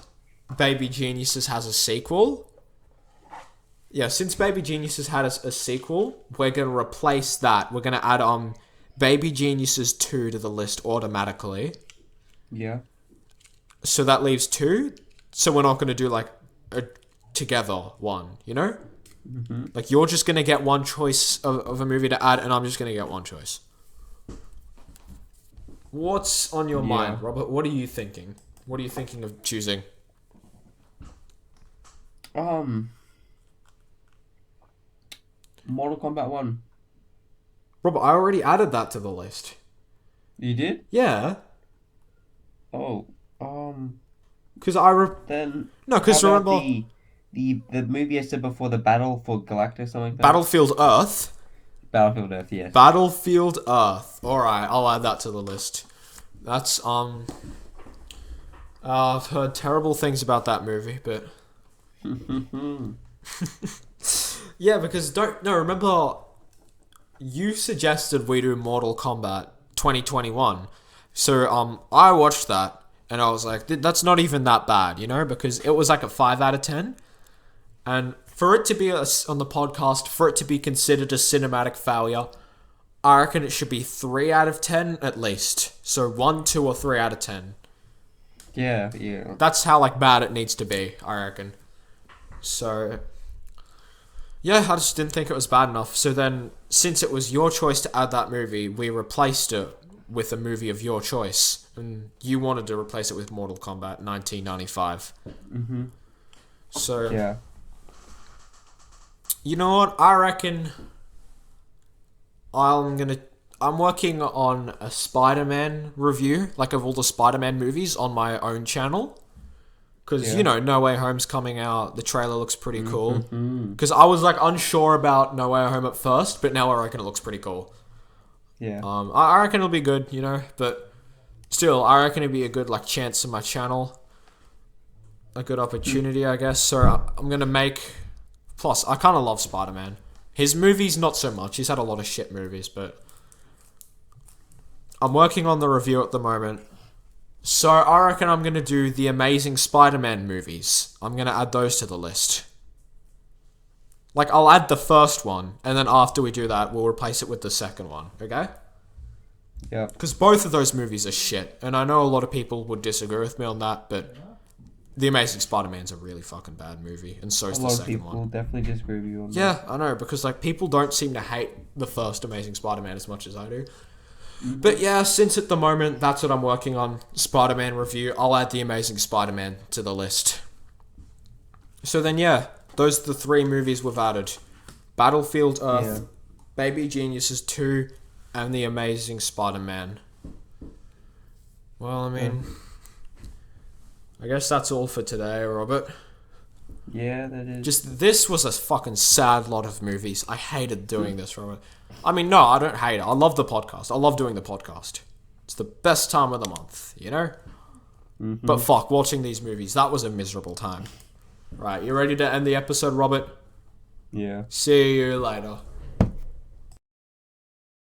Baby Geniuses has a sequel... Yeah, since Baby Geniuses had a sequel, we're going to replace that. We're going to add Baby Geniuses 2 to the list automatically. Yeah. So that leaves 2. So we're not going to do like a together one, Like you're just going to get one choice of a movie to add, and I'm just going to get one choice. What's on your mind, Robert? What are you thinking? What are you thinking of choosing? Mortal Kombat 1. Robert, I already added that to the list. You did? Yeah. Oh. Because because remember the movie I said before, the Battle for Galactus, something like that. Battlefield Earth. Battlefield Earth, yes. Battlefield Earth. All right, I'll add that to the list. That's I've heard terrible things about that movie, but yeah, because remember you suggested we do Mortal Kombat 2021. So I watched that and I was like, that's not even that bad, because it was like a 5 out of 10. And for it to be on the podcast, for it to be considered a cinematic failure, I reckon it should be 3 out of 10 at least. So 1, 2, or 3 out of 10. Yeah. That's how bad it needs to be, I reckon. So yeah, I just didn't think it was bad enough. So then, since it was your choice to add that movie, we replaced it with a movie of your choice. And you wanted to replace it with Mortal Kombat 1995. So yeah. You know what? I reckon I'm working on a Spider-Man review, of all the Spider-Man movies on my own channel. Because, No Way Home's coming out. The trailer looks pretty cool. Because I was, unsure about No Way Home at first, but now I reckon it looks pretty cool. Yeah. I reckon it'll be good, But still, I reckon it'd be a good, chance in my channel. A good opportunity, I guess. So I'm going to make... Plus, I kind of love Spider-Man. His movies, not so much. He's had a lot of shit movies, but... I'm working on the review at the moment. So I reckon I'm going to do the Amazing Spider-Man movies. I'm going to add those to the list. Like, I'll add the first one, and then after we do that, we'll replace it with the second one, okay? Yeah. Because both of those movies are shit, and I know a lot of people would disagree with me on that, but The Amazing Spider-Man's a really fucking bad movie, and so is the second one. A lot of people definitely disagree with you on that. Yeah, I know, because like people don't seem to hate the first Amazing Spider-Man as much as I do. But yeah, since at the moment that's what I'm working on, Spider-Man review, I'll add The Amazing Spider-Man to the list. So then yeah, those are the 3 movies we've added. Battlefield Earth, Baby Geniuses 2, and The Amazing Spider-Man. Well, I mean, I guess that's all for today, Robert. Yeah, that is. Just, this was a fucking sad lot of movies. I hated doing this, Robert. I mean, no, I don't hate it. I love the podcast. I love doing the podcast. It's the best time of the month, you know? Mm-hmm. But fuck, watching these movies, that was a miserable time. Right, you ready to end the episode, Robert? Yeah. See you later.